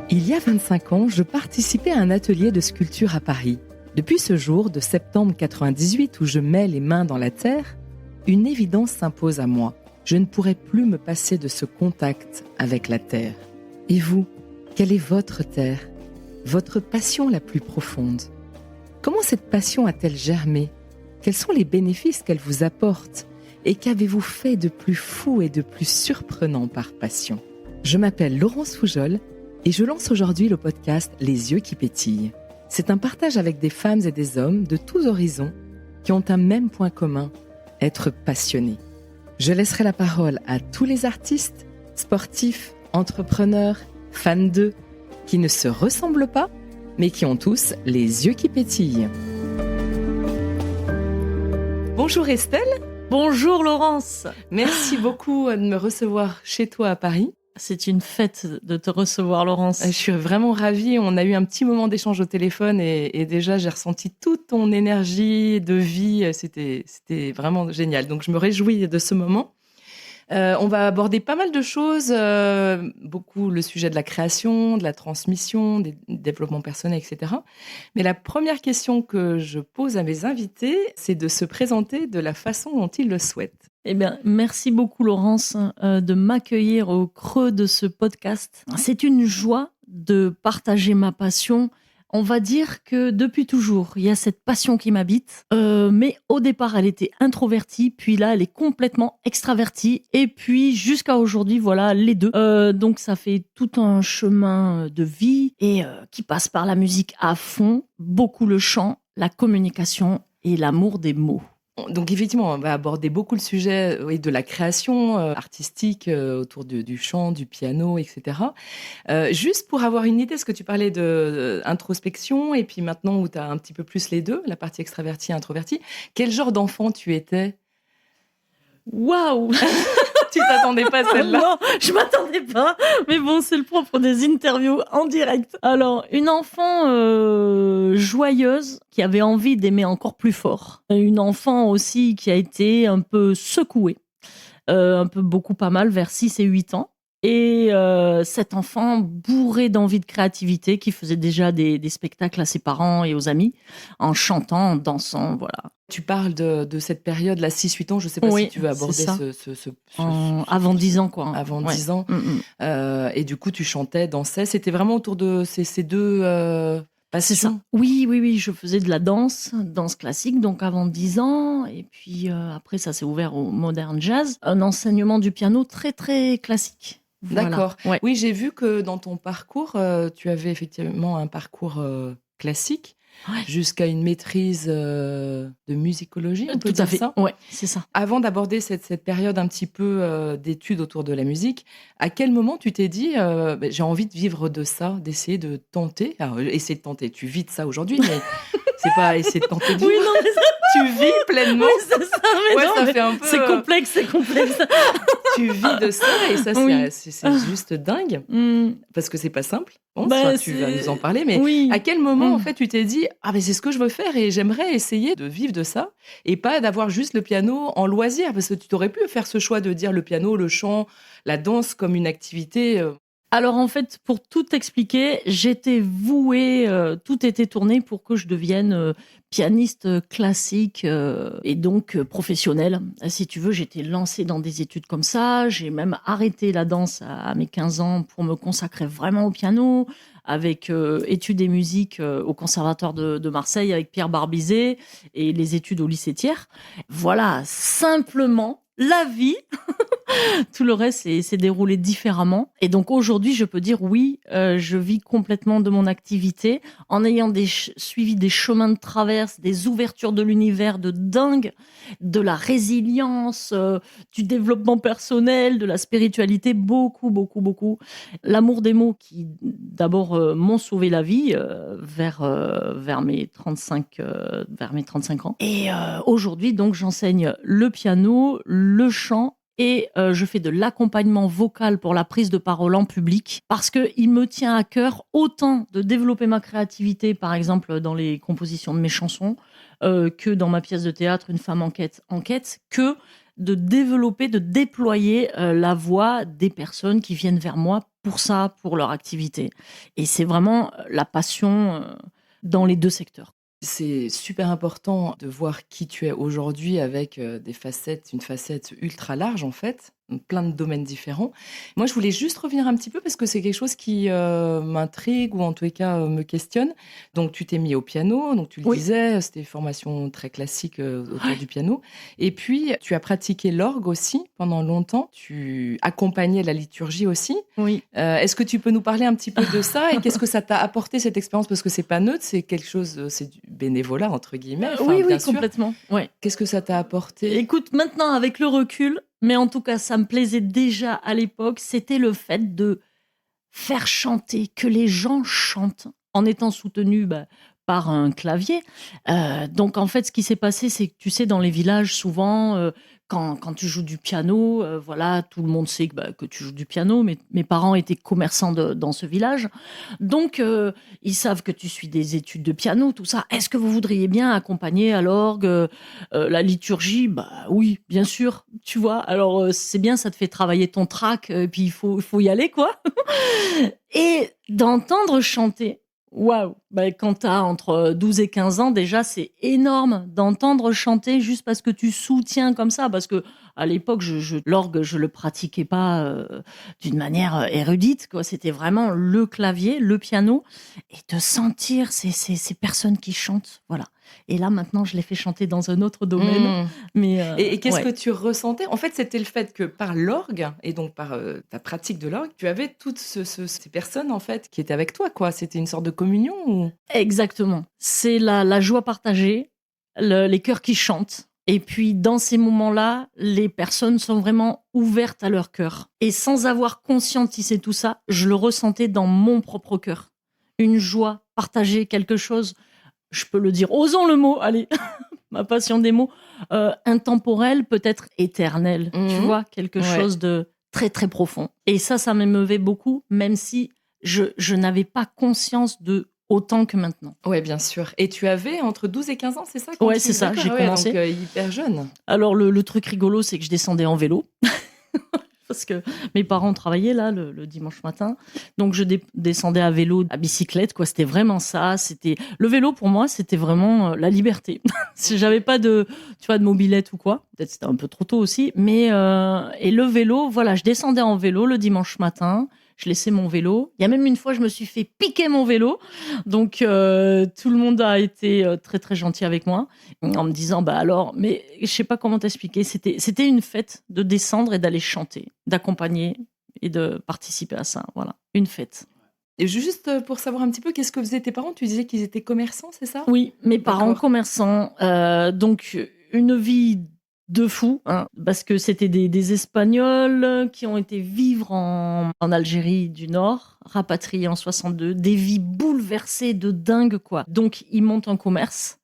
Il y a 25 ans, je participais à un atelier de sculpture à Paris. Depuis ce jour de septembre 98 où je mets les mains dans la terre, une évidence s'impose à moi. Je ne pourrai plus me passer de ce contact avec la terre. Et vous, quelle est votre terre? Votre passion la plus profonde? Comment cette passion a-t-elle germé? Quels sont les bénéfices qu'elle vous apporte? Et qu'avez-vous fait de plus fou et de plus surprenant par passion? Je m'appelle Laurence Foujol et je lance aujourd'hui le podcast Les yeux qui pétillent. C'est un partage avec des femmes et des hommes de tous horizons qui ont un même point commun, être passionnés. Je laisserai la parole à tous les artistes, sportifs, entrepreneurs, fans d'eux, qui ne se ressemblent pas, mais qui ont tous les yeux qui pétillent. Bonjour Estelle. Bonjour Laurence. Merci beaucoup de me recevoir chez toi à Paris. C'est une fête de te recevoir, Laurence. Je suis vraiment ravie. On a eu un petit moment d'échange au téléphone et déjà, j'ai ressenti toute ton énergie de vie. C'était vraiment génial. Donc, je me réjouis de ce moment. On va aborder pas mal de choses, beaucoup le sujet de la création, de la transmission, du développement personnel, etc. Mais la première question que je pose à mes invités, c'est de se présenter de la façon dont ils le souhaitent. Eh bien, merci beaucoup Laurence de m'accueillir au creux de ce podcast. C'est une joie de partager ma passion. On va dire que depuis toujours, il y a cette passion qui m'habite. Mais au départ, elle était introvertie, puis là, elle est complètement extravertie. Et puis, jusqu'à aujourd'hui, voilà, les deux. Donc, ça fait tout un chemin de vie et qui passe par la musique à fond, beaucoup le chant, la communication et l'amour des mots. Donc effectivement, on va aborder beaucoup le sujet de la création artistique autour du chant, du piano, etc. Juste pour avoir une idée, parce que tu parlais d'introspection et puis maintenant où tu as un petit peu plus les deux, la partie extravertie et introvertie, quel genre d'enfant tu étais? Waouh! Tu t'attendais pas à celle-là? Non, je m'attendais pas. Mais bon, c'est le propre des interviews en direct. Alors, une enfant joyeuse qui avait envie d'aimer encore plus fort. Une enfant aussi qui a été un peu secouée. Beaucoup pas mal, vers 6 et 8 ans. Et cet enfant bourré d'envie de créativité qui faisait déjà des spectacles à ses parents et aux amis en chantant, en dansant, voilà. Tu parles de cette période, là, 6-8 ans, je ne sais pas si tu veux aborder avant 10 ans, quoi. Avant 10 ans. Et du coup, tu chantais, dansais. C'était vraiment autour de ces deux passions? C'est ça. Oui, je faisais de la danse classique, donc avant 10 ans. Et puis après, ça s'est ouvert au modern jazz. Un enseignement du piano très, très classique. Voilà. D'accord. Ouais. Oui, j'ai vu que dans ton parcours, tu avais effectivement un parcours classique. Ouais. Jusqu'à une maîtrise de musicologie, on peut dire ça? Oui, c'est ça. Avant d'aborder cette période un petit peu d'études autour de la musique, à quel moment tu t'es dit j'ai envie de vivre de ça, d'essayer de tenter? Alors, essayer de tenter, tu vis de ça aujourd'hui, mais c'est pas essayer de tenter de vivre. Oui, non, mais ça... Tu vis pleinement. Oui, c'est ça, mais ouais, non, ça mais fait un peu... C'est complexe. Tu vis de ça et ça, c'est juste dingue. Parce que c'est pas simple. Bon, tu vas nous en parler, mais à quel moment, en fait, tu t'es dit « Ah, mais c'est ce que je veux faire et j'aimerais essayer de vivre de ça et pas d'avoir juste le piano en loisir » parce que tu t'aurais pu faire ce choix de dire le piano, le chant, la danse comme une activité. Alors, en fait, pour tout expliquer, j'étais vouée, tout était tourné pour que je devienne pianiste classique et donc professionnelle. Si tu veux, j'étais lancée dans des études comme ça. J'ai même arrêté la danse à mes 15 ans pour me consacrer vraiment au piano, avec études et musique au Conservatoire de Marseille avec Pierre Barbizet et les études au lycée Thiers. Voilà, simplement, la vie... Tout le reste s'est déroulé différemment. Et donc aujourd'hui, je peux dire oui, je vis complètement de mon activité en ayant suivi des chemins de traverse, des ouvertures de l'univers de dingue, de la résilience, du développement personnel, de la spiritualité, beaucoup. L'amour des mots qui d'abord m'ont sauvé la vie vers mes 35 ans. Et aujourd'hui, donc, j'enseigne le piano, le chant, et je fais de l'accompagnement vocal pour la prise de parole en public parce qu'il me tient à cœur autant de développer ma créativité, par exemple dans les compositions de mes chansons, que dans ma pièce de théâtre Une femme en quête, que de développer, de déployer la voix des personnes qui viennent vers moi pour ça, pour leur activité. Et c'est vraiment la passion dans les deux secteurs. C'est super important de voir qui tu es aujourd'hui avec une facette ultra large en fait, plein de domaines différents. Moi, je voulais juste revenir un petit peu parce que c'est quelque chose qui m'intrigue ou en tous les cas me questionne. Donc, tu t'es mis au piano, donc tu le Oui. disais, c'était une formation très classique autour du piano. Et puis, tu as pratiqué l'orgue aussi pendant longtemps. Tu accompagnais la liturgie aussi. Oui. Est-ce que tu peux nous parler un petit peu de ça et qu'est-ce que ça t'a apporté cette expérience? Parce que c'est pas neutre, c'est quelque chose, c'est du bénévolat entre guillemets. Enfin, Oui, bien sûr. complètement. Ouais. Qu'est-ce que ça t'a apporté? Écoute, maintenant, avec le recul, mais en tout cas, ça me plaisait déjà à l'époque, c'était le fait de faire chanter, que les gens chantent en étant soutenus par un clavier. Donc, en fait, ce qui s'est passé, c'est que, tu sais, dans les villages, souvent, quand tu joues du piano, voilà, tout le monde sait que tu joues du piano. Mes parents étaient commerçants dans ce village. Donc, ils savent que tu suis des études de piano, tout ça. Est-ce que vous voudriez bien accompagner à l'orgue la liturgie? Oui, bien sûr, tu vois. Alors, c'est bien, ça te fait travailler ton trac, puis il faut y aller, quoi. Et d'entendre chanter, waouh! Quand tu as entre 12 et 15 ans, déjà, c'est énorme d'entendre chanter juste parce que tu soutiens comme ça. Parce que à l'époque, l'orgue, je le pratiquais pas d'une manière érudite, quoi. C'était vraiment le clavier, le piano, et de sentir ces personnes qui chantent, voilà. Et là, maintenant, je les fais chanter dans un autre domaine. Mais Et qu'est-ce ouais. que tu ressentais? En fait, c'était le fait que par l'orgue et donc par ta pratique de l'orgue, tu avais toutes ces personnes en fait qui étaient avec toi, quoi. C'était une sorte de communion ou... Exactement. C'est la joie partagée, les cœurs qui chantent. Et puis, dans ces moments-là, les personnes sont vraiment ouvertes à leur cœur. Et sans avoir conscientisé tout ça, je le ressentais dans mon propre cœur. Une joie partagée, quelque chose, je peux le dire, osons le mot, allez, ma passion des mots, intemporel, peut-être éternel. Tu vois, quelque chose de très, très profond. Et ça m'émeuvait beaucoup, même si je n'avais pas conscience de autant que maintenant. Ouais, bien sûr. Et tu avais entre 12 et 15 ans, c'est ça? Quand Ouais, c'est ça, D'accord, j'ai commencé. donc hyper jeune. Alors, le truc rigolo, c'est que je descendais en vélo. Parce que mes parents travaillaient là le dimanche matin. Donc, je descendais à vélo, à bicyclette, quoi. C'était vraiment ça. Le vélo, pour moi, c'était vraiment la liberté. J'avais pas de mobilette ou quoi. Peut-être c'était un peu trop tôt aussi. Mais, et le vélo, voilà, je descendais en vélo le dimanche matin. Je laissais mon vélo. Il y a même une fois, je me suis fait piquer mon vélo. Donc, tout le monde a été très, très gentil avec moi en me disant, alors, mais je sais pas comment t'expliquer. C'était une fête de descendre et d'aller chanter, d'accompagner et de participer à ça. Voilà, une fête. Et juste pour savoir un petit peu, qu'est-ce que faisaient tes parents? Tu disais qu'ils étaient commerçants, c'est ça? Oui, mes parents D'accord. commerçants. Donc, une vie de fou, hein, parce que c'était des Espagnols qui ont été vivre en Algérie du Nord, rapatriés en 62, des vies bouleversées de dingue, quoi. Donc, ils montent un commerce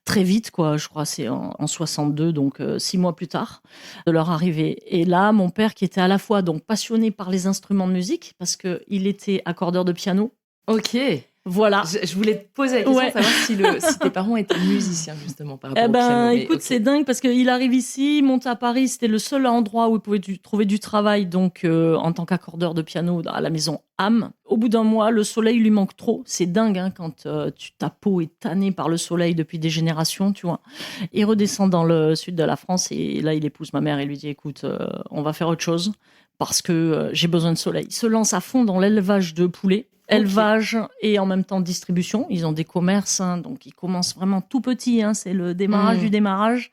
très vite, quoi. Je crois c'est en 62, donc 6 mois plus tard de leur arrivée. Et là, mon père, qui était à la fois donc passionné par les instruments de musique, parce qu'il était accordeur de piano. Ok. Voilà. Je voulais te poser la question de savoir si tes parents étaient musiciens, justement, par rapport au piano. Écoute, c'est dingue parce qu'il arrive ici, il monte à Paris, c'était le seul endroit où il pouvait trouver du travail, donc en tant qu'accordeur de piano à la maison Ham. Au bout d'un mois, le soleil lui manque trop. C'est dingue, hein, quand ta peau est tannée par le soleil depuis des générations, tu vois. Il redescend dans le sud de la France et là, il épouse ma mère et lui dit, écoute, on va faire autre chose parce que j'ai besoin de soleil. Il se lance à fond dans l'élevage de poulets. Élevage et en même temps distribution. Ils ont des commerces, hein, donc ils commencent vraiment tout petit. Hein, c'est le démarrage du démarrage.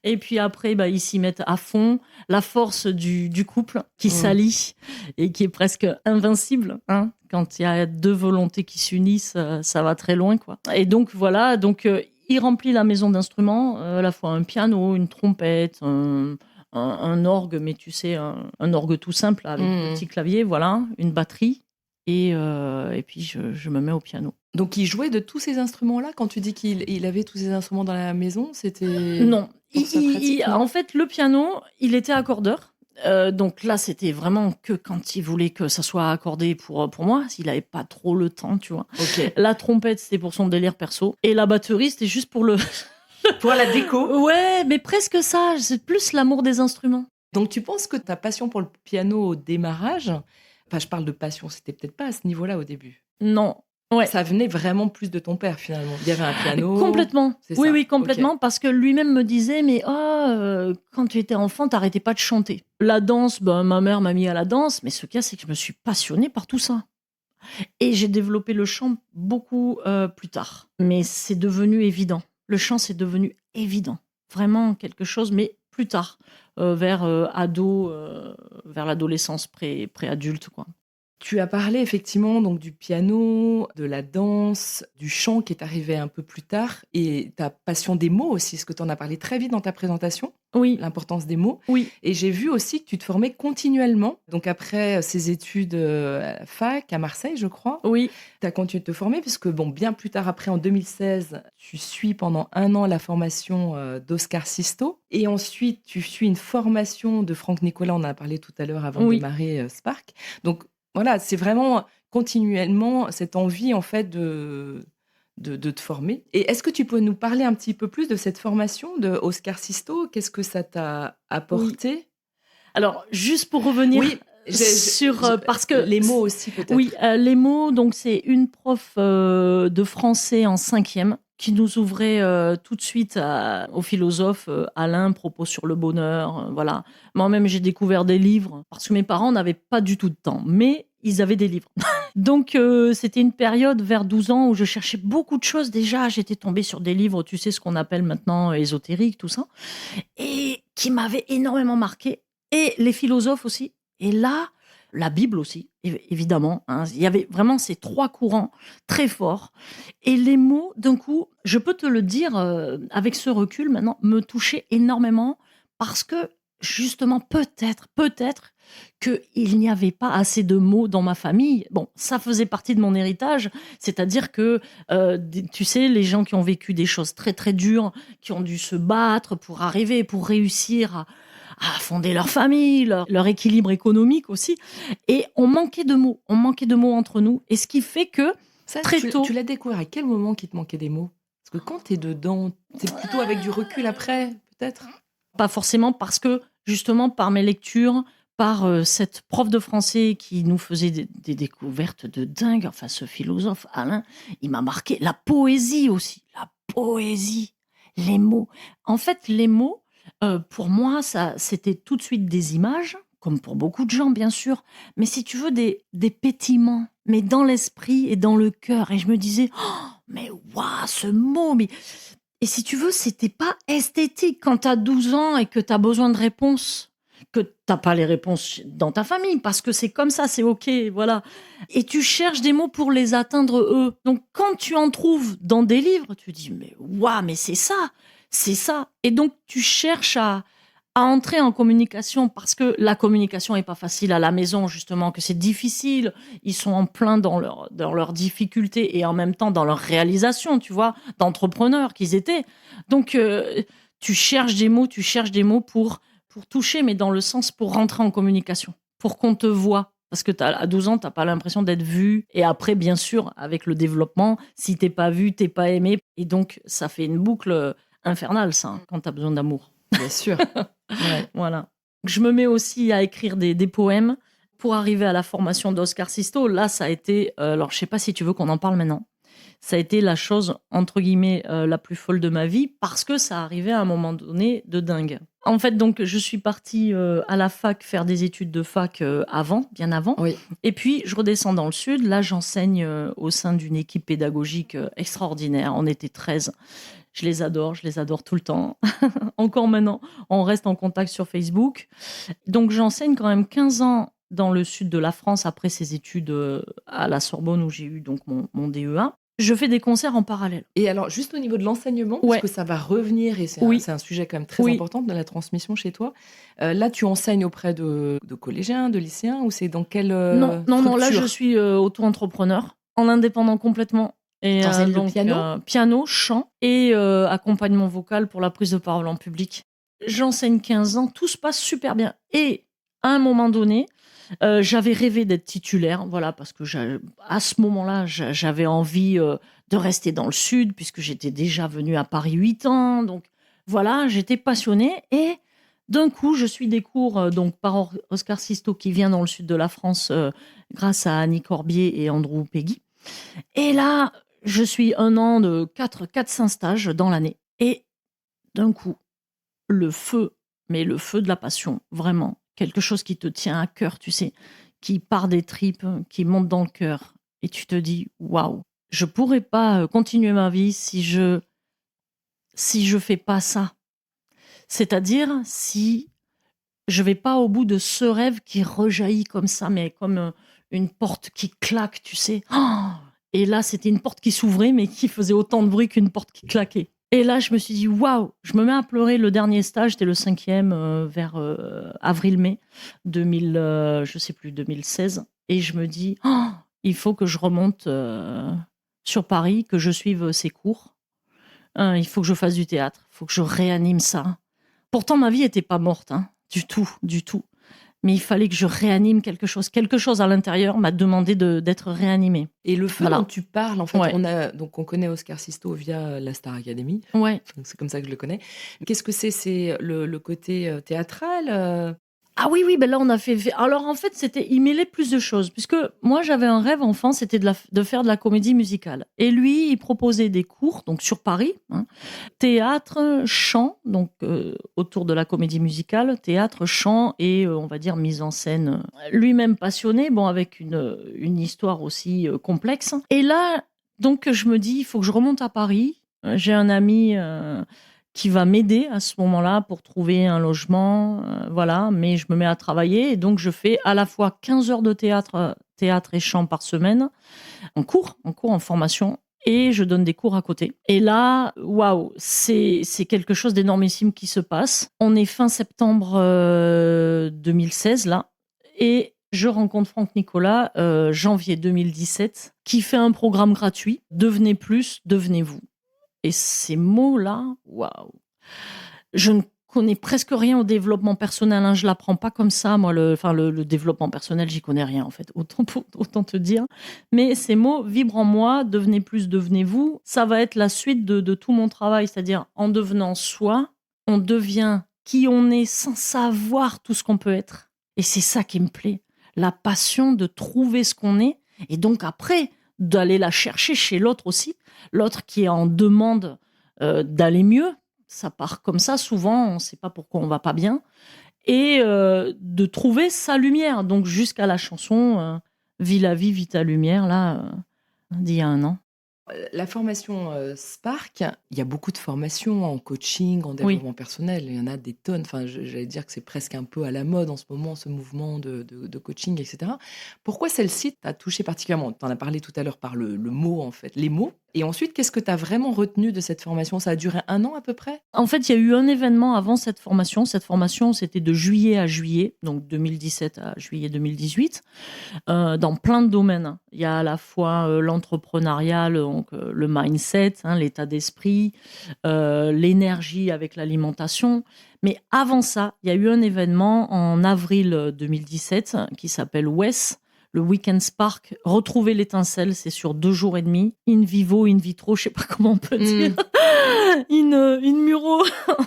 Et puis après, ils s'y mettent à fond. La force du couple qui s'allie et qui est presque invincible. Hein, quand il y a deux volontés qui s'unissent, ça va très loin, quoi. Et donc voilà. Donc il remplit la maison d'instruments, à la fois un piano, une trompette, un orgue, mais tu sais, un orgue tout simple avec petit clavier, voilà, une batterie. Et puis, je me mets au piano. Donc, il jouait de tous ces instruments-là? Quand tu dis qu'il avait tous ces instruments dans la maison, c'était... Non. Non. En fait, le piano, il était accordeur. Donc là, c'était vraiment que quand il voulait que ça soit accordé pour moi, s'il n'avait pas trop le temps, tu vois. Ok. La trompette, c'était pour son délire perso. Et la batterie, c'était juste pour le Pour la déco. Ouais, mais presque ça. C'est plus l'amour des instruments. Donc tu penses que ta passion pour le piano au démarrage, enfin je parle de passion, c'était peut-être pas à ce niveau-là au début. Non. Ouais. Ça venait vraiment plus de ton père finalement. Il y avait un piano. Complètement. C'est Oui, ça. oui, complètement. Ok. Parce que lui-même me disait, mais quand tu étais enfant, t'arrêtais pas de chanter. La danse, ma mère m'a mis à la danse, mais ce qu'il y a, c'est que je me suis passionnée par tout ça. Et j'ai développé le chant beaucoup plus tard. Mais c'est devenu évident. Le chant, c'est devenu évident. Vraiment quelque chose, mais plus tard, vers ado, vers l'adolescence, pré-adulte, quoi. Tu as parlé effectivement donc du piano, de la danse, du chant qui est arrivé un peu plus tard et ta passion des mots aussi, ce que tu en as parlé très vite dans ta présentation, Oui, l'importance des mots. oui, Et j'ai vu aussi que tu te formais continuellement. Donc après ces études à la fac à Marseille, je crois, oui, tu as continué de te former puisque bon, bien plus tard après en 2016, tu suis pendant 1 an la formation d'Oscar Sisto et ensuite tu suis une formation de Franck Nicolas, on en a parlé tout à l'heure avant de oui. démarrer Spark. Donc voilà, c'est vraiment continuellement cette envie en fait de te former. Et est-ce que tu peux nous parler un petit peu plus de cette formation de Oscar Sisto? Qu'est-ce que ça t'a Oui. apporté? Alors, juste pour revenir Oui, sur... parce que... les mots aussi peut-être. Oui, les mots, donc c'est une prof de français en 5e qui nous ouvrait tout de suite au philosophe Alain, Propos sur le bonheur, voilà. Moi-même, j'ai découvert des livres parce que mes parents n'avaient pas du tout de temps, mais ils avaient des livres. Donc, c'était une période vers 12 ans où je cherchais beaucoup de choses. Déjà, j'étais tombée sur des livres, tu sais, ce qu'on appelle maintenant ésotériques, tout ça, et qui m'avaient énormément marqué. Et les philosophes aussi. Et là, la Bible aussi, évidemment. Hein. Il y avait vraiment ces 3 courants très forts. Et les mots, d'un coup, je peux te le dire avec ce recul maintenant, me touchaient énormément parce que justement, peut-être qu'il n'y avait pas assez de mots dans ma famille. Bon, ça faisait partie de mon héritage, c'est-à-dire que, tu sais, les gens qui ont vécu des choses très très dures, qui ont dû se battre pour arriver, pour réussir à fonder leur famille, leur équilibre économique aussi. Et on manquait de mots entre nous. Et ce qui fait que Ça, très tôt... tu l'as découvert à quel moment qu'il te manquait des mots? Parce que quand tu es dedans, c'est plutôt avec du recul après, peut-être? Pas forcément parce que, justement, par mes lectures, par cette prof de français qui nous faisait des découvertes de dingue, enfin ce philosophe Alain, il m'a marqué. La poésie aussi, la poésie, les mots. En fait, les mots, pour moi, ça, c'était tout de suite des images, comme pour beaucoup de gens, bien sûr, mais si tu veux, des pétillements, mais dans l'esprit et dans le cœur. Et je me disais, oh, mais waouh, ce mot, mais... Et si tu veux, c'était pas esthétique quand tu as 12 ans et que tu as besoin de réponses, que tu n'as pas les réponses dans ta famille, parce que c'est comme ça, c'est OK, voilà. Et tu cherches des mots pour les atteindre eux. Donc quand tu en trouves dans des livres, tu dis, mais waouh, mais c'est ça, c'est ça. Et donc tu cherches à entrer en communication parce que la communication est pas facile à la maison, justement, que c'est difficile. Ils sont en plein dans leurs difficultés et en même temps dans leur réalisation, tu vois, d'entrepreneurs qu'ils étaient. Donc, tu cherches des mots pour toucher, mais dans le sens pour rentrer en communication, pour qu'on te voit. Parce que à 12 ans, t'as pas l'impression d'être vu. Et après, bien sûr, avec le développement, si t'es pas vu, t'es pas aimé. Et donc, ça fait une boucle infernale, ça, hein, quand t'as besoin d'amour. Bien sûr. Ouais. Voilà. Je me mets aussi à écrire des poèmes pour arriver à la formation d'Oscar Sisto. Là, ça a été, alors je sais pas si tu veux qu'on en parle maintenant, ça a été la chose, entre guillemets, la plus folle de ma vie parce que ça arrivait à un moment donné de dingue. En fait, donc, je suis partie à la fac faire des études de fac bien avant. Oui. Et puis, je redescends dans le sud. Là, j'enseigne au sein d'une équipe pédagogique extraordinaire. On était 13. Je les adore tout le temps. Encore maintenant, on reste en contact sur Facebook. Donc, j'enseigne quand même 15 ans dans le sud de la France après ces études à la Sorbonne où j'ai eu donc mon DEA. Je fais des concerts en parallèle. Et alors, juste au niveau de l'enseignement, Ouais. parce que ça va revenir et c'est Oui. un sujet quand même très Oui. important de la transmission chez toi. Là, tu enseignes auprès de collégiens, de lycéens ou c'est dans quelle Non, là, je suis auto-entrepreneur, en indépendant complètement. Et T'enseignes donc, le piano piano, chant et accompagnement vocal pour la prise de parole en public. J'enseigne 15 ans, tout se passe super bien. Et à un moment donné, J'avais rêvé d'être titulaire, voilà, parce que à ce moment-là, j'avais envie de rester dans le sud, puisque j'étais déjà venue à Paris 8 ans. Donc voilà, j'étais passionnée. Et d'un coup, je suis des cours donc par Oscar Sisto, qui vient dans le sud de la France grâce à Annie Corbier et Andrew Peggy. Et là, je suis un an de 4-5 stages dans l'année. Et d'un coup, le feu, mais le feu de la passion, vraiment. Quelque chose qui te tient à cœur, tu sais, qui part des tripes, qui monte dans le cœur. Et tu te dis, waouh, je pourrais pas continuer ma vie si je fais pas ça. C'est-à-dire, si je vais pas au bout de ce rêve qui rejaillit comme ça, mais comme une porte qui claque, tu sais. Oh, et là, c'était une porte qui s'ouvrait, mais qui faisait autant de bruit qu'une porte qui claquait. Et là, je me suis dit, waouh, je me mets à pleurer. Le dernier stage, c'était le 5e, vers avril-mai 2000, je sais plus, 2016. Et je me dis, oh, il faut que je remonte sur Paris, que je suive ces cours. Il faut que je fasse du théâtre. Il faut que je réanime ça. Pourtant, ma vie n'était pas morte, hein, du tout, du tout. Mais il fallait que je réanime quelque chose. Quelque chose à l'intérieur m'a demandé d'être réanimé. Et le feu Voilà. dont tu parles, en fait, Ouais. on connaît Oscar Sisto via la Star Academy. Ouais. Donc c'est comme ça que je le connais. Qu'est-ce que c'est? C'est le côté théâtral? Ah oui, oui, ben là, on a fait. Alors, en fait, il mêlait plus de choses. Puisque moi, j'avais un rêve enfant, c'était de faire de la comédie musicale. Et lui, il proposait des cours, donc sur Paris, hein, théâtre, chant, donc autour de la comédie musicale, théâtre, chant et, on va dire, mise en scène. Lui-même passionné, bon, avec une histoire aussi complexe. Et là, donc, je me dis, il faut que je remonte à Paris. J'ai un ami qui va m'aider à ce moment-là pour trouver un logement, voilà, mais je me mets à travailler et donc je fais à la fois 15 heures de théâtre et chant par semaine, en formation, et je donne des cours à côté. Et là, waouh, c'est quelque chose d'énormissime qui se passe. On est fin septembre 2016 là, et je rencontre Franck Nicolas janvier 2017, qui fait un programme gratuit, Devenez plus, devenez vous. Et ces mots-là, waouh! Je ne connais presque rien au développement personnel, hein, je l'apprends pas comme ça, moi, le développement personnel, j'y connais rien, en fait, autant te dire. Mais ces mots vibrent en moi, devenez plus, devenez vous, ça va être la suite de tout mon travail, c'est-à-dire en devenant soi, on devient qui on est sans savoir tout ce qu'on peut être. Et c'est ça qui me plaît, la passion de trouver ce qu'on est, et donc après, d'aller la chercher chez l'autre aussi, l'autre qui est en demande d'aller mieux. Ça part comme ça, souvent, on ne sait pas pourquoi on va pas bien. Et de trouver sa lumière. Donc, jusqu'à la chanson Vis la vie, vis ta lumière, là, d'il y a un an. La formation Spark, il y a beaucoup de formations en coaching, en développement personnel. Il y en a des tonnes. Enfin, j'allais dire que c'est presque un peu à la mode en ce moment, ce mouvement de coaching, etc. Pourquoi celle-ci t'a touché particulièrement? Tu en as parlé tout à l'heure par le mot, en fait, les mots. Et ensuite, qu'est-ce que tu as vraiment retenu de cette formation? Ça a duré 1 an à peu près? En fait, il y a eu un événement avant cette formation. Cette formation, c'était de juillet à juillet, donc 2017 à juillet 2018, dans plein de domaines. Il y a à la fois l'entrepreneuriat, donc le mindset, hein, l'état d'esprit, l'énergie avec l'alimentation. Mais avant ça, il y a eu un événement en avril 2017 qui s'appelle WES, le Weekend Spark. Retrouver l'étincelle, c'est sur 2 jours et demi. In vivo, in vitro, je sais pas comment on peut dire. In muro.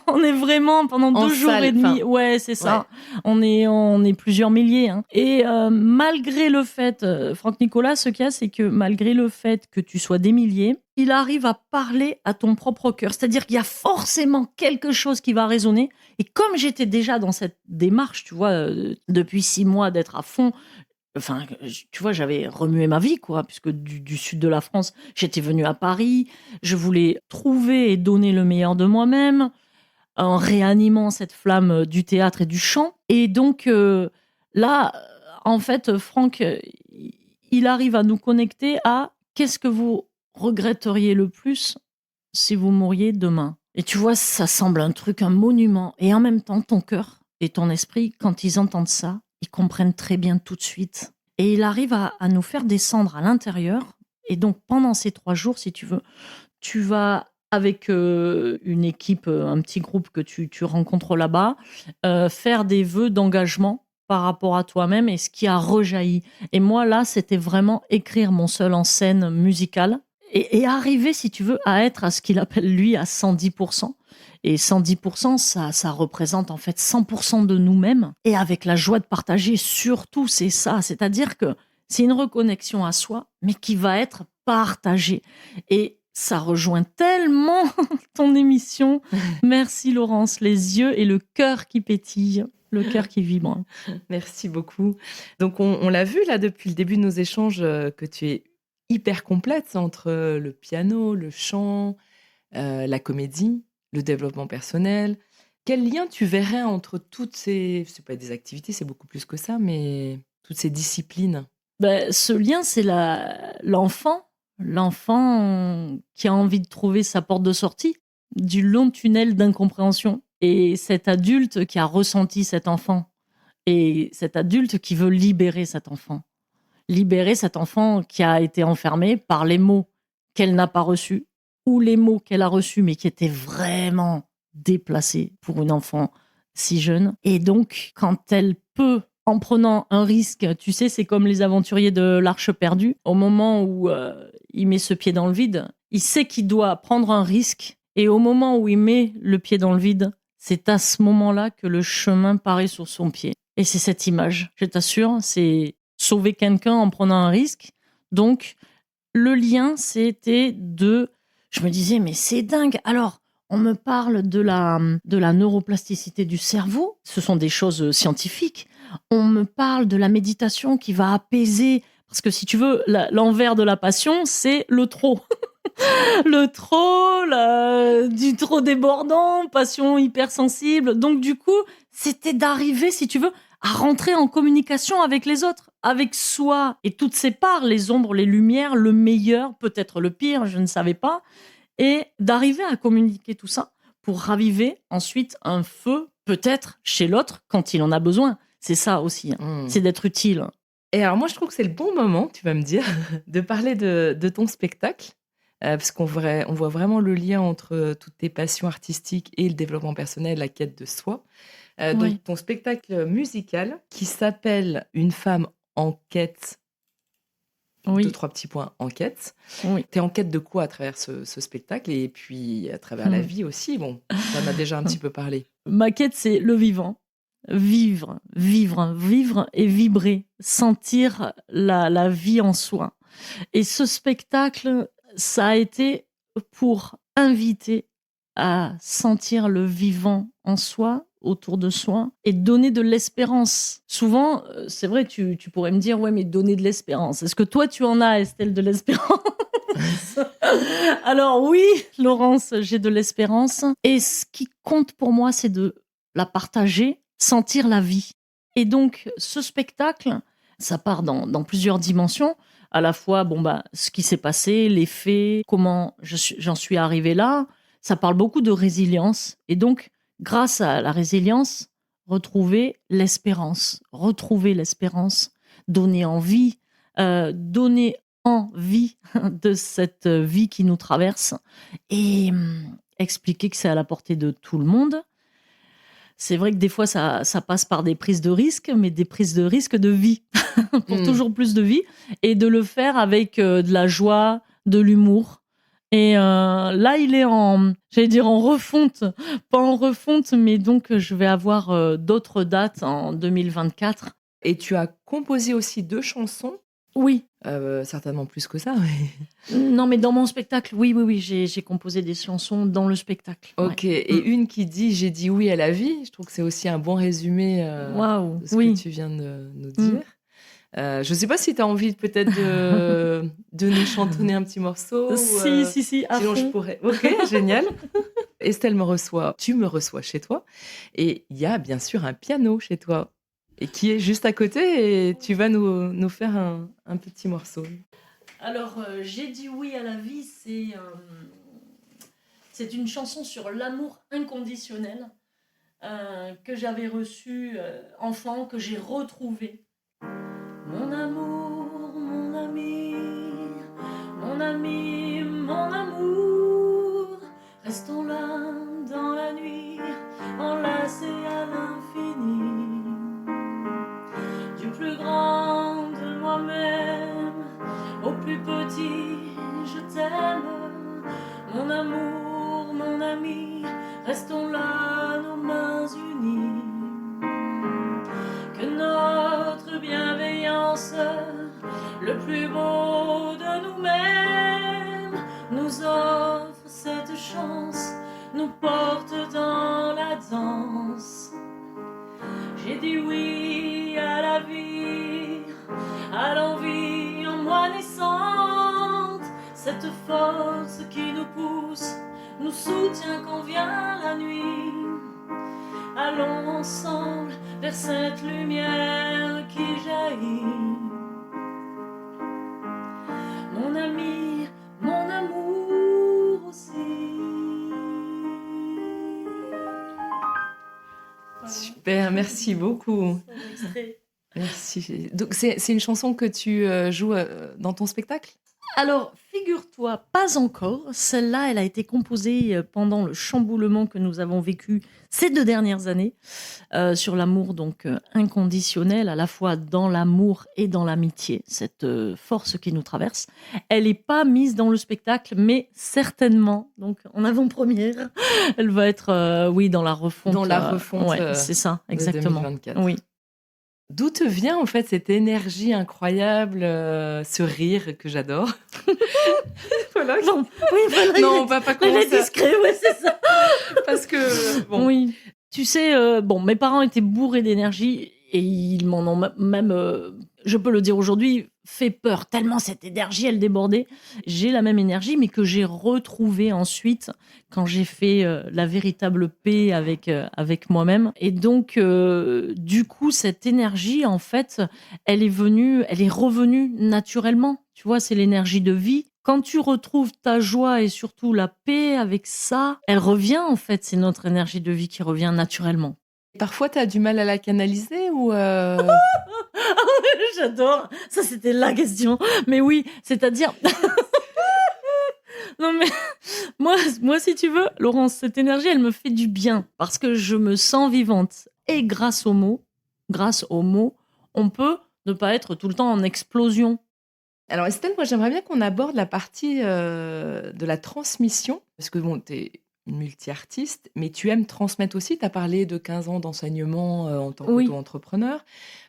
On est vraiment pendant 2 jours et demi. Ouais, c'est ça. Ouais. On est plusieurs milliers. Hein. Et malgré le fait, Franck Nicolas, ce qu'il y a, c'est que malgré le fait que tu sois des milliers, il arrive à parler à ton propre cœur. C'est-à-dire qu'il y a forcément quelque chose qui va résonner. Et comme j'étais déjà dans cette démarche, tu vois, depuis 6 mois d'être à fond, enfin, tu vois, j'avais remué ma vie, quoi, puisque du sud de la France, j'étais venue à Paris. Je voulais trouver et donner le meilleur de moi-même en réanimant cette flamme du théâtre et du chant. Et donc, là, en fait, Franck, il arrive à nous connecter à qu'est-ce que vous regretteriez le plus si vous mouriez demain. Et tu vois, ça semble un truc, un monument. Et en même temps, ton cœur et ton esprit, quand ils entendent ça, ils comprennent très bien tout de suite. Et il arrive à nous faire descendre à l'intérieur. Et donc, pendant ces 3 jours, si tu veux, tu vas avec une équipe, un petit groupe que tu rencontres là-bas, faire des vœux d'engagement par rapport à toi-même et ce qui a rejailli. Et moi, là, c'était vraiment écrire mon seul en scène musicale et arriver, si tu veux, à être à ce qu'il appelle, lui, à 110%. Et 110%, ça représente en fait 100% de nous-mêmes. Et avec la joie de partager, surtout, c'est ça. C'est-à-dire que c'est une reconnexion à soi, mais qui va être partagée. Et ça rejoint tellement ton émission. Merci Laurence, les yeux et le cœur qui pétille, le cœur qui vibre. Merci beaucoup. Donc, on l'a vu là depuis le début de nos échanges que tu es hyper complète entre le piano, le chant, la comédie, le développement personnel. Quel lien tu verrais entre toutes ces... C'est pas des activités, c'est beaucoup plus que ça, mais toutes ces disciplines? Ben, ce lien, c'est l'enfant qui a envie de trouver sa porte de sortie du long tunnel d'incompréhension. Et cet adulte qui a ressenti cet enfant, et cet adulte qui veut libérer cet enfant qui a été enfermé par les mots qu'elle n'a pas reçus, ou les mots qu'elle a reçus mais qui étaient vraiment déplacés pour une enfant si jeune. Et donc, quand elle peut, en prenant un risque, tu sais, c'est comme les aventuriers de l'Arche perdue, au moment où il met ce pied dans le vide, il sait qu'il doit prendre un risque, et au moment où il met le pied dans le vide, c'est à ce moment-là que le chemin paraît sur son pied. Et c'est cette image, je t'assure, c'est sauver quelqu'un en prenant un risque. Donc, le lien, c'était de... Je me disais, mais c'est dingue. Alors, on me parle de la neuroplasticité du cerveau. Ce sont des choses scientifiques. On me parle de la méditation qui va apaiser. Parce que si tu veux, l'envers de la passion, c'est le trop. Le trop, du trop débordant, passion hypersensible. Donc, du coup, c'était d'arriver, si tu veux, à rentrer en communication avec les autres, avec soi et toutes ses parts, les ombres, les lumières, le meilleur, peut-être le pire, je ne savais pas, et d'arriver à communiquer tout ça pour raviver ensuite un feu, peut-être chez l'autre, quand il en a besoin. C'est ça aussi, hein. C'est d'être utile. Et alors moi, je trouve que c'est le bon moment, tu vas me dire, de parler de ton spectacle, parce on voit vraiment le lien entre toutes tes passions artistiques et le développement personnel, la quête de soi. Oui. Donc ton spectacle musical qui s'appelle Une femme en quête, Oui. 2, 3 petits points, en quête. Oui. Tu es en quête de quoi à travers ce spectacle et puis à travers la vie aussi? Bon, tu en as déjà un petit peu parlé. Ma quête, c'est le vivant. Vivre et vibrer, sentir la vie en soi. Et ce spectacle, ça a été pour inviter à sentir le vivant en soi, autour de soi, et donner de l'espérance. Souvent, c'est vrai, tu pourrais me dire, ouais, mais donner de l'espérance. Est-ce que toi, tu en as, Estelle, de l'espérance? Alors oui, Laurence, j'ai de l'espérance. Et ce qui compte pour moi, c'est de la partager, sentir la vie. Et donc, ce spectacle, ça part dans plusieurs dimensions. À la fois, ce qui s'est passé, les faits, comment j'en suis arrivée là. Ça parle beaucoup de résilience. Et donc, grâce à la résilience, retrouver l'espérance, donner envie, donner envie de cette vie qui nous traverse et expliquer que c'est à la portée de tout le monde. C'est vrai que des fois, ça passe par des prises de risques, mais des prises de risques de vie, pour toujours plus de vie, et de le faire avec de la joie, de l'humour. Et là, il est en refonte, pas en refonte, mais donc je vais avoir d'autres dates en 2024. Et tu as composé aussi 2 chansons? Oui. Certainement plus que ça, mais... Non, mais dans mon spectacle, oui, j'ai composé des chansons dans le spectacle. Ok, Ouais. et une qui dit «J'ai dit oui à la vie», je trouve que c'est aussi un bon résumé Waouh, de ce oui. que tu viens de nous dire. Je ne sais pas si tu as envie peut-être de nous chantonner un petit morceau. Si, à sinon je fond. pourrais. Ok, génial. Estelle me reçoit, tu me reçois chez toi, et il y a bien sûr un piano chez toi, et qui est juste à côté, et tu vas nous faire un petit morceau. Alors, j'ai dit oui à la vie, c'est une chanson sur l'amour inconditionnel que j'avais reçu enfant, que j'ai retrouvé. Mon amour, mon ami, mon ami, mon amour, restons là dans la nuit, enlacés à l'infini. amour, mon ami, restons là, nos mains unies. Que notre bienveillance, le plus beau de nous-mêmes, nous offre cette chance, nous porte dans la danse. J'ai dit oui à la vie, à l'envie en moi naissante, cette force qui nous pousse, nous soutient quand vient la nuit. Allons ensemble vers cette lumière qui jaillit. Mon ami, mon amour aussi. Super, merci beaucoup. Merci. Donc c'est une chanson que tu joues dans ton spectacle? Alors, figure-toi, pas encore. Celle-là, elle a été composée pendant le chamboulement que nous avons vécu ces 2 dernières années sur l'amour donc inconditionnel, à la fois dans l'amour et dans l'amitié, cette force qui nous traverse. Elle n'est pas mise dans le spectacle, mais certainement, donc en avant-première, elle va être, oui, dans la refonte. Dans la refonte ouais, c'est ça, de exactement. 2024. Oui. D'où te vient en fait cette énergie incroyable, ce rire que j'adore? Voilà. Non, oui, voilà, Non, on va pas elle est commencer. discret, ouais, c'est ça. Parce que bon, Oui. Tu sais, bon, mes parents étaient bourrés d'énergie et ils m'en ont même, je peux le dire aujourd'hui, fait peur, tellement cette énergie, elle débordait. J'ai la même énergie, mais que j'ai retrouvée ensuite quand j'ai fait la véritable paix avec moi-même. Et donc, du coup, cette énergie, en fait, elle est revenue naturellement. Tu vois, c'est l'énergie de vie. Quand tu retrouves ta joie et surtout la paix avec ça, elle revient en fait, c'est notre énergie de vie qui revient naturellement. parfois tu as du mal à la canaliser ou J'adore, ça c'était la question. Mais oui, c'est-à-dire... Non mais moi si tu veux, Laurence, cette énergie, elle me fait du bien parce que je me sens vivante. Et grâce aux mots, on peut ne pas être tout le temps en explosion. Alors Estelle, moi j'aimerais bien qu'on aborde la partie de la transmission, parce que bon, tu es une multi-artiste, mais tu aimes transmettre aussi. Tu as parlé de 15 ans d'enseignement en tant Oui. qu'auto-entrepreneur.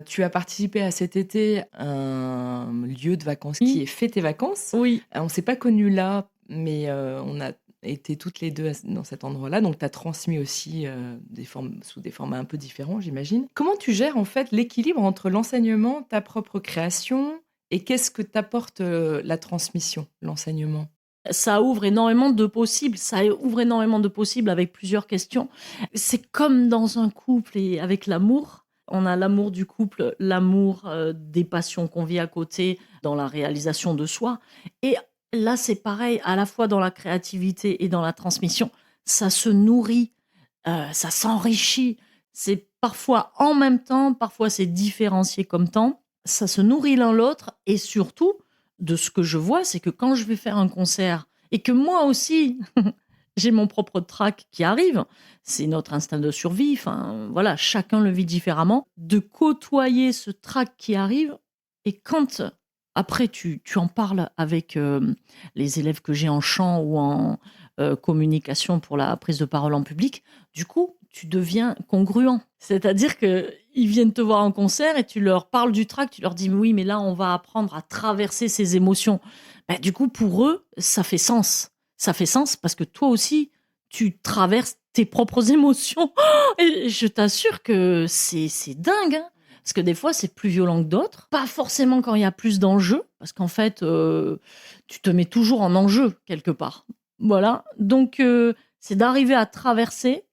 Tu as participé à cet été à un lieu de vacances Oui. qui est Fais tes vacances. Oui. On ne s'est pas connus là, mais on a été toutes les deux dans cet endroit-là. Donc tu as transmis aussi sous des formats un peu différents, j'imagine. Comment tu gères en fait l'équilibre entre l'enseignement, ta propre création, et qu'est-ce que t'apporte la transmission, l'enseignement? Ça ouvre énormément de possibles. Ça ouvre énormément de possibles avec plusieurs questions. C'est comme dans un couple et avec l'amour. On a l'amour du couple, l'amour des passions qu'on vit à côté dans la réalisation de soi. Et là, c'est pareil, à la fois dans la créativité et dans la transmission. Ça se nourrit, ça s'enrichit. C'est parfois en même temps, parfois c'est différencié comme temps. Ça se nourrit l'un l'autre et surtout, de ce que je vois, c'est que quand je vais faire un concert et que moi aussi, j'ai mon propre track qui arrive, c'est notre instinct de survie, enfin voilà, chacun le vit différemment, de côtoyer ce track qui arrive et quand après tu en parles avec les élèves que j'ai en chant ou en communication pour la prise de parole en public, du coup, tu deviens congruent. C'est-à-dire qu'ils viennent te voir en concert et tu leur parles du track, tu leur dis oui, mais là, on va apprendre à traverser ces émotions. Ben, du coup, pour eux, ça fait sens. Ça fait sens parce que toi aussi, tu traverses tes propres émotions. Et je t'assure que c'est dingue, hein. Parce que des fois, c'est plus violent que d'autres. Pas forcément quand il y a plus d'enjeux, parce qu'en fait, tu te mets toujours en enjeu quelque part. Voilà. Donc, c'est d'arriver à traverser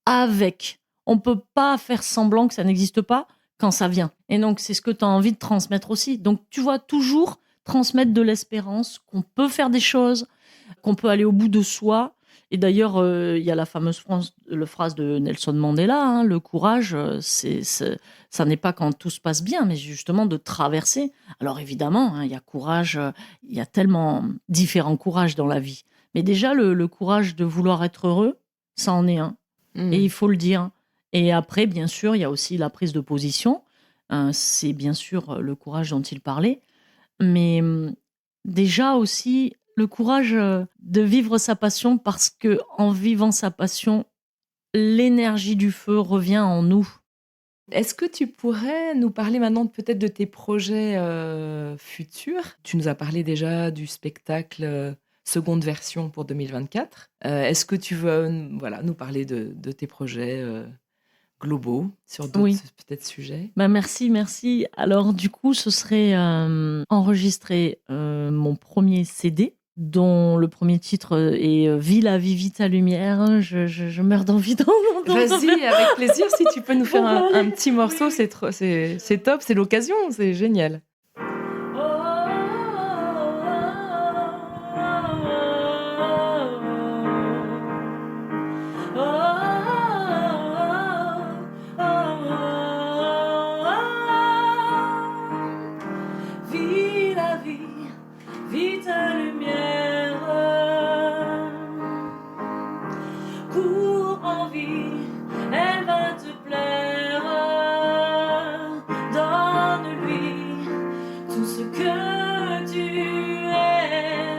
avec. On peut pas faire semblant que ça n'existe pas quand ça vient. Et donc, c'est ce que tu as envie de transmettre aussi. Donc, tu vois, toujours transmettre de l'espérance, qu'on peut faire des choses, qu'on peut aller au bout de soi. Et d'ailleurs, il y a la fameuse phrase de Nelson Mandela, hein, le courage, ça n'est pas quand tout se passe bien, mais justement de traverser. Alors évidemment, hein, il y a courage, il y a tellement différents courages dans la vie. Mais déjà, le courage de vouloir être heureux, ça en est un. Et il faut le dire. Et après, bien sûr, il y a aussi la prise de position. C'est bien sûr le courage dont il parlait. Mais déjà aussi, Le courage de vivre sa passion parce que en vivant sa passion, l'énergie du feu revient en nous. Est-ce que tu pourrais nous parler maintenant peut-être de tes projets, futurs? Tu nous as parlé déjà du spectacle, seconde version pour 2024. Est-ce que tu veux, voilà, nous parler de tes projets, globaux sur d'autres Oui. peut-être sujets? Bah, merci. Alors du coup, ce serait, enregistrer, mon premier CD dont le premier titre, est, Vis la vie, vis ta lumière. Je meurs d'envie d'en Vas-y, avec plaisir, si tu peux nous faire On va un aller. petit morceau, c'est top, c'est l'occasion, c'est génial. Vis la vie, vis ta lumière, cours en vie, elle va te plaire. Donne-lui tout ce que tu es,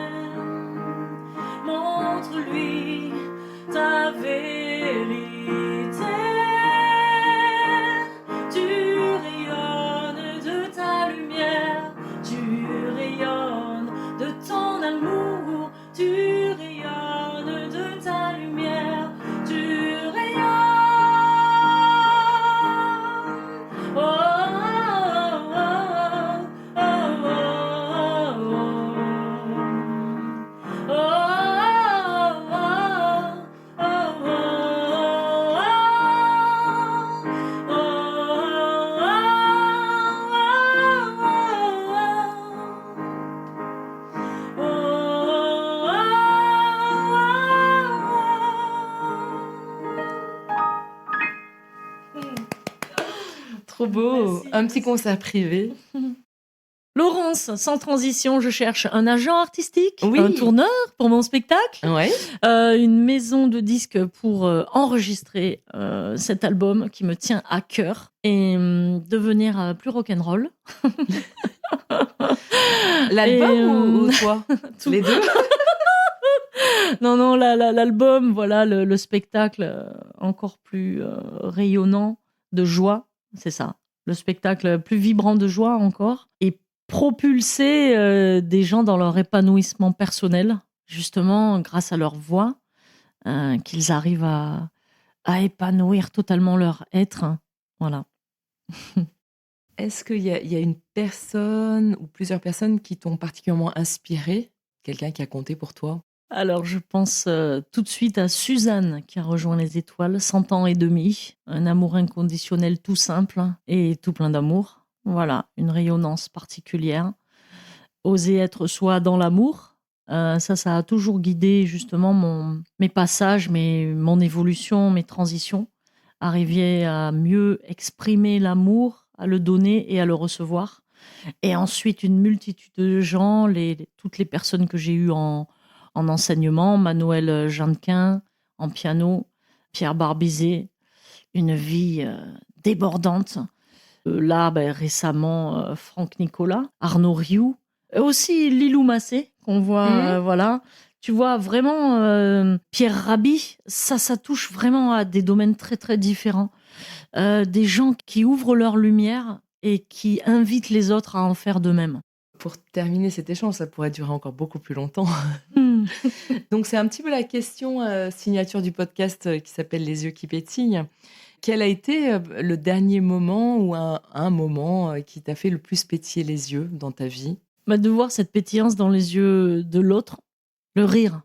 montre-lui ta vérité. Tu rayonnes de ta lumière, tu rayonnes de ton amour, tu rayonnes de ta lumière, tu rayonnes. Oh, oh, oh, oh, oh, Trop beau, Merci, un petit concert privé. Laurence, sans transition, je cherche un agent artistique, Oui. un tourneur pour mon spectacle, Ouais. une maison de disques pour enregistrer cet album qui me tient à cœur et devenir plus rock'n'roll. L'album ou toi? Tout. Les deux? Non, l'album, voilà, le spectacle encore plus rayonnant de joie, c'est ça. Le spectacle plus vibrant de joie encore. Et propulser des gens dans leur épanouissement personnel, justement, grâce à leur voix, qu'ils arrivent à épanouir totalement leur être. Voilà. Est-ce qu'il y a une personne ou plusieurs personnes qui t'ont particulièrement inspiré? Quelqu'un qui a compté pour toi? Alors, je pense tout de suite à Suzanne qui a rejoint les étoiles, 100 ans et demi. Un amour inconditionnel tout simple et tout plein d'amour. Voilà, une rayonnance particulière. Oser être soi dans l'amour. Ça a toujours guidé justement mes passages, mon évolution, mes transitions. Arriver à mieux exprimer l'amour, à le donner et à le recevoir. Et ensuite, une multitude de gens, toutes les personnes que j'ai eues en enseignement, Manuel Jeannequin en piano, Pierre Barbizet, une vie débordante. Là, récemment, Franck Nicolas, Arnaud Rioux, aussi Lilou Massé, qu'on voit, voilà. Tu vois, vraiment, Pierre Rabhi, ça touche vraiment à des domaines très, très différents. Des gens qui ouvrent leur lumière et qui invitent les autres à en faire de même. Pour terminer cet échange, ça pourrait durer encore beaucoup plus longtemps. Donc c'est un petit peu la question signature du podcast qui s'appelle Les yeux qui pétillent. Quel a été le dernier moment ou un moment qui t'a fait le plus pétiller les yeux dans ta vie? De voir cette pétillance dans les yeux de l'autre, le rire.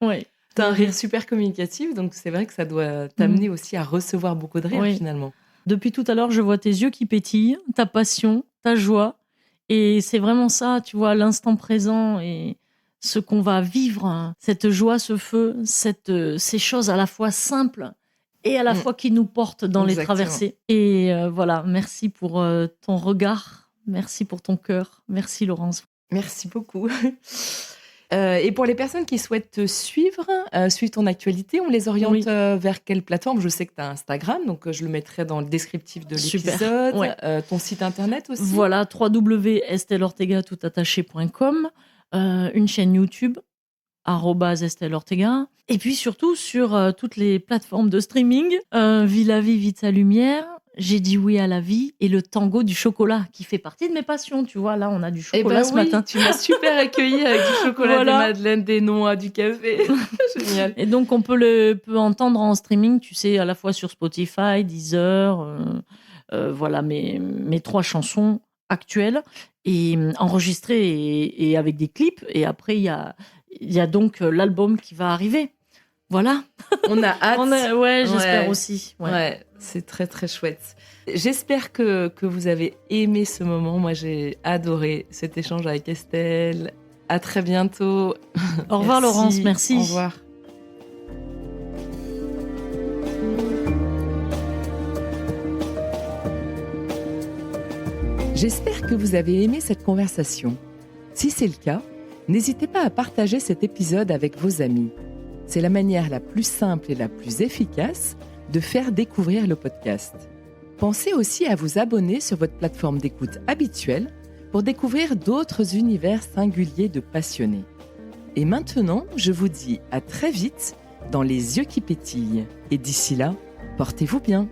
Ouais. T'as un rire super communicatif, donc c'est vrai que ça doit t'amener aussi à recevoir beaucoup de rire finalement. Depuis tout à l'heure, je vois tes yeux qui pétillent, ta passion, ta joie. Et c'est vraiment ça, tu vois, l'instant présent et ce qu'on va vivre, cette joie, ce feu, ces choses à la fois simples et à la fois qui nous portent dans les traversées. Et voilà, merci pour ton regard, merci pour ton cœur, merci Laurence. Merci beaucoup. Et pour les personnes qui souhaitent te suivre ton actualité, on les oriente vers quelle plateforme? Je sais que tu as Instagram, donc je le mettrai dans le descriptif de l'épisode. Ton site internet aussi? Voilà, www.estelortega.com. une chaîne YouTube, @Estelle Ortega. Et puis surtout sur toutes les plateformes de streaming, Vis la vie, vite sa lumière, J'ai dit oui à la vie et le tango du chocolat qui fait partie de mes passions. Tu vois, là, on a du chocolat ce matin. Tu m'as super accueilli avec du chocolat, voilà. Des madeleines, des noix, du café. Génial. Et donc, on peut entendre en streaming, tu sais, à la fois sur Spotify, Deezer, voilà mes 3 chansons actuelles et enregistrées et avec des clips. Et après, il y a donc l'album qui va arriver. Voilà. On a hâte. Ouais, j'espère aussi. Ouais, c'est très, très chouette. J'espère que vous avez aimé ce moment. Moi, j'ai adoré cet échange avec Estelle. À très bientôt. Au revoir, Laurence. Merci. Au revoir. J'espère que vous avez aimé cette conversation. Si c'est le cas, n'hésitez pas à partager cet épisode avec vos amis. C'est la manière la plus simple et la plus efficace de faire découvrir le podcast. Pensez aussi à vous abonner sur votre plateforme d'écoute habituelle pour découvrir d'autres univers singuliers de passionnés. Et maintenant, je vous dis à très vite dans Les Yeux qui pétillent. Et d'ici là, portez-vous bien.